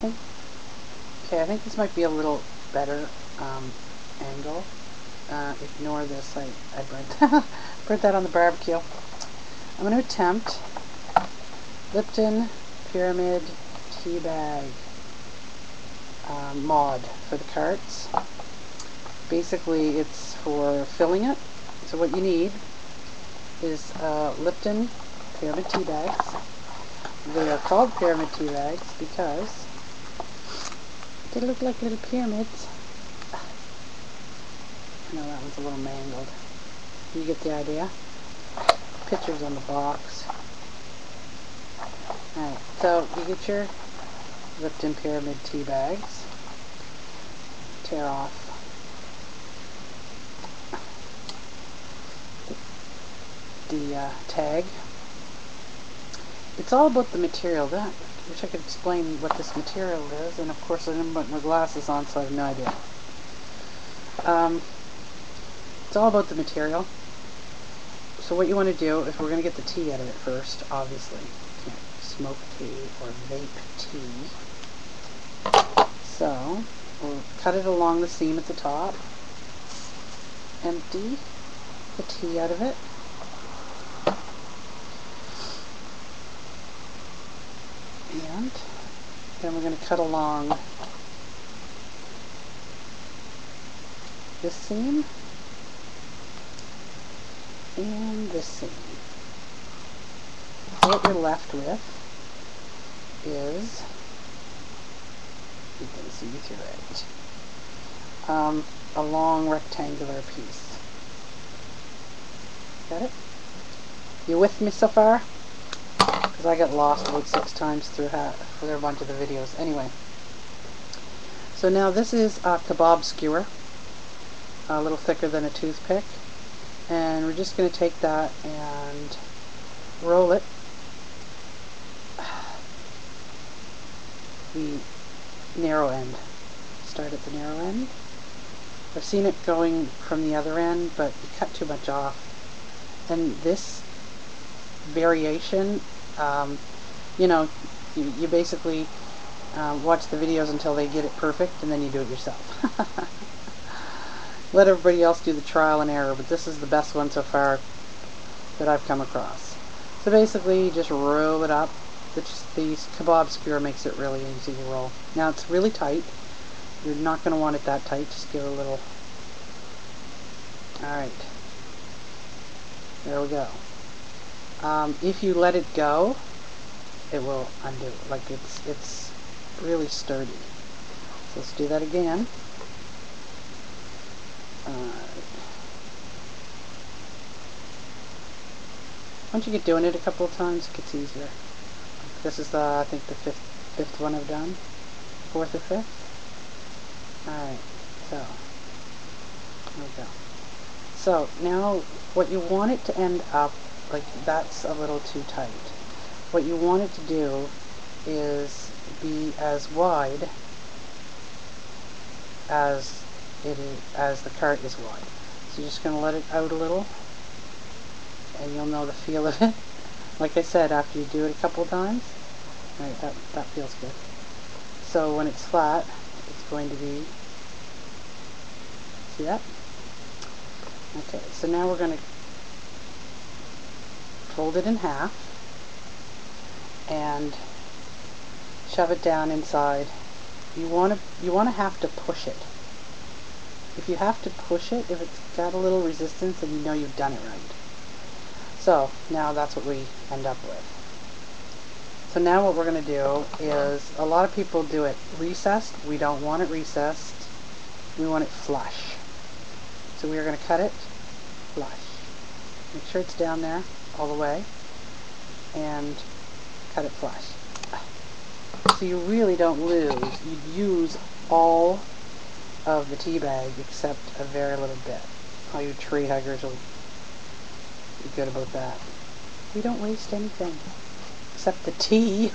Okay, I think this might be a little better angle. Ignore this, I burnt, burnt that on the barbecue. I'm going to attempt Lipton Pyramid tea bag mod for the carts. Basically, it's for filling it. So what you need is Lipton Pyramid tea bags. They are called pyramid tea bags because they look like little pyramids. No, that one's a little mangled. You get the idea? Pictures on the box. Alright, so you get your Lipton Pyramid tea bags. Tear off the tag. It's all about the material. I wish I could explain what this material is, and of course I didn't put my glasses on, so I have no idea. It's all about the material. So what you want to do is we're going to get the tea out of it first, obviously. You can't smoke tea or vape tea. So we'll cut it along the seam at the top, empty the tea out of it. And then we're going to cut along this seam and this seam. So what you're left with is, you can see through it, a long rectangular piece. Got it? You with me so far? Because I got lost about 6 times through a bunch of the videos. Anyway, so now this is a kebab skewer, a little thicker than a toothpick, and we're just going to take that and roll it the narrow end. Start at the narrow end. I've seen it going from the other end, but you cut too much off. And this variation, you basically watch the videos until they get it perfect, and then you do it yourself. Let everybody else do the trial and error, but this is the best one so far that I've come across. So basically, you just roll it up. The kebab skewer makes it really easy to roll. Now it's really tight. You're not going to want it that tight. Just give it a little. Alright. There we go. If you let it go, it will undo. Like it's really sturdy. So let's do that again. Once you get doing it a couple of times, it gets easier. This is I think the fifth one I've done. 4th or 5th. Alright, so there we go. So now what you want it to end up, like that's a little too tight. What you want it to do is be as wide as the cart is wide. So you're just going to let it out a little, and you'll know the feel of it. Like I said, after you do it a couple of times, right, that feels good. So when it's flat, it's going to be, see that? Okay, so now we're going to fold it in half and shove it down inside. You want to have to push it. If you have to push it, if it's got a little resistance, then you know you've done it right. So now that's what we end up with. So now what we're going to do is, a lot of people do it recessed. We don't want it recessed. We want it flush. So we are going to cut it flush. Make sure it's down there all the way and cut it flush. So you really don't lose. You use all of the tea bag except a very little bit. All you tree huggers will be good about that. We don't waste anything except the tea.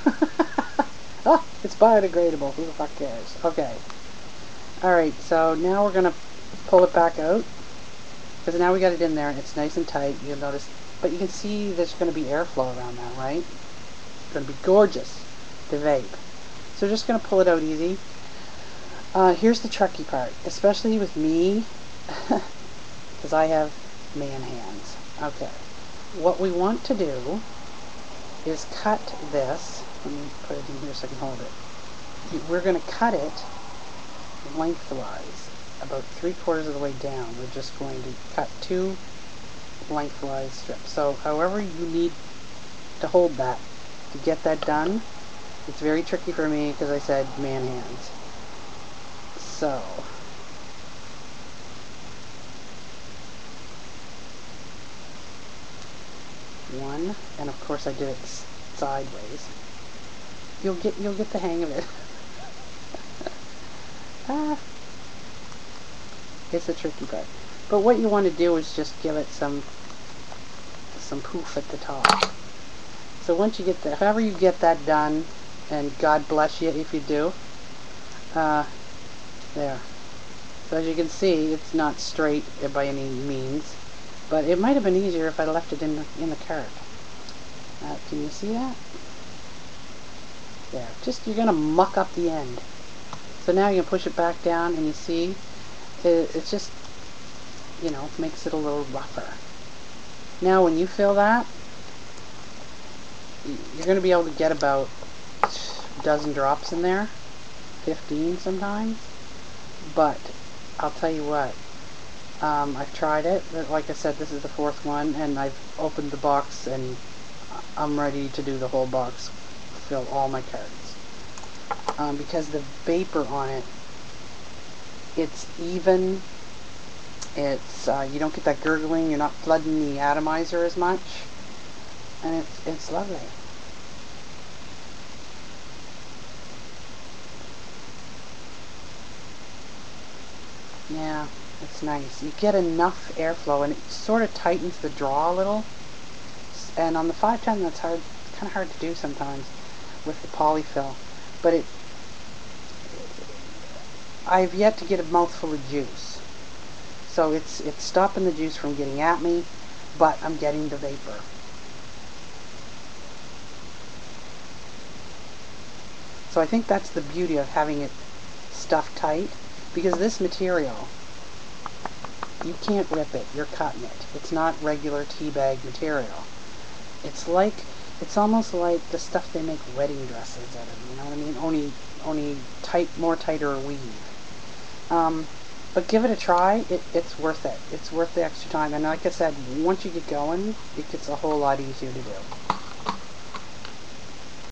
Oh, it's biodegradable. Who the fuck cares? Okay. Alright, so now we're going to pull it back out, because now we got it in there and it's nice and tight. You'll notice, but you can see there's going to be airflow around that, right? It's going to be gorgeous to vape. So just going to pull it out easy. Here's the tricky part, especially with me, because I have man hands. Okay, what we want to do is cut this. Let me put it in here so I can hold it. We're going to cut it lengthwise, about 3/4 of the way down. We're just going to cut 2 lengthwise strips. So however you need to hold that to get that done. It's very tricky for me because I said man hands. So one, and of course I did it sideways. You'll get the hang of it. It's a tricky part. But what you want to do is just give it some poof at the top. So once you get that, however you get that done, and God bless you if you do, there. So as you can see, it's not straight by any means, but it might have been easier if I left it in the cart. Can you see that? There. Just, you're going to muck up the end. So now you can push it back down, and you see, it's just, you know, makes it a little rougher. Now when you fill that, you're going to be able to get about a dozen drops in there, 15 sometimes. But I'll tell you what, I've tried it. Like I said, this is the 4th one, and I've opened the box and I'm ready to do the whole box, fill all my cards. Because the vapor on it, it's even, it's you don't get that gurgling, you're not flooding the atomizer as much, and it's lovely. Yeah, it's nice. You get enough airflow, and it sort of tightens the draw a little. And on the 510, that's hard, kind of hard to do sometimes with the polyfill. But I've yet to get a mouthful of juice, so it's stopping the juice from getting at me, but I'm getting the vapor. So I think that's the beauty of having it stuffed tight, because this material, you can't rip it, you're cutting it. It's not regular tea bag material. It's almost like the stuff they make wedding dresses out of, you know what I mean? Only more tighter weave. But give it a try, it's worth it. It's worth the extra time, and like I said, once you get going, it gets a whole lot easier to do.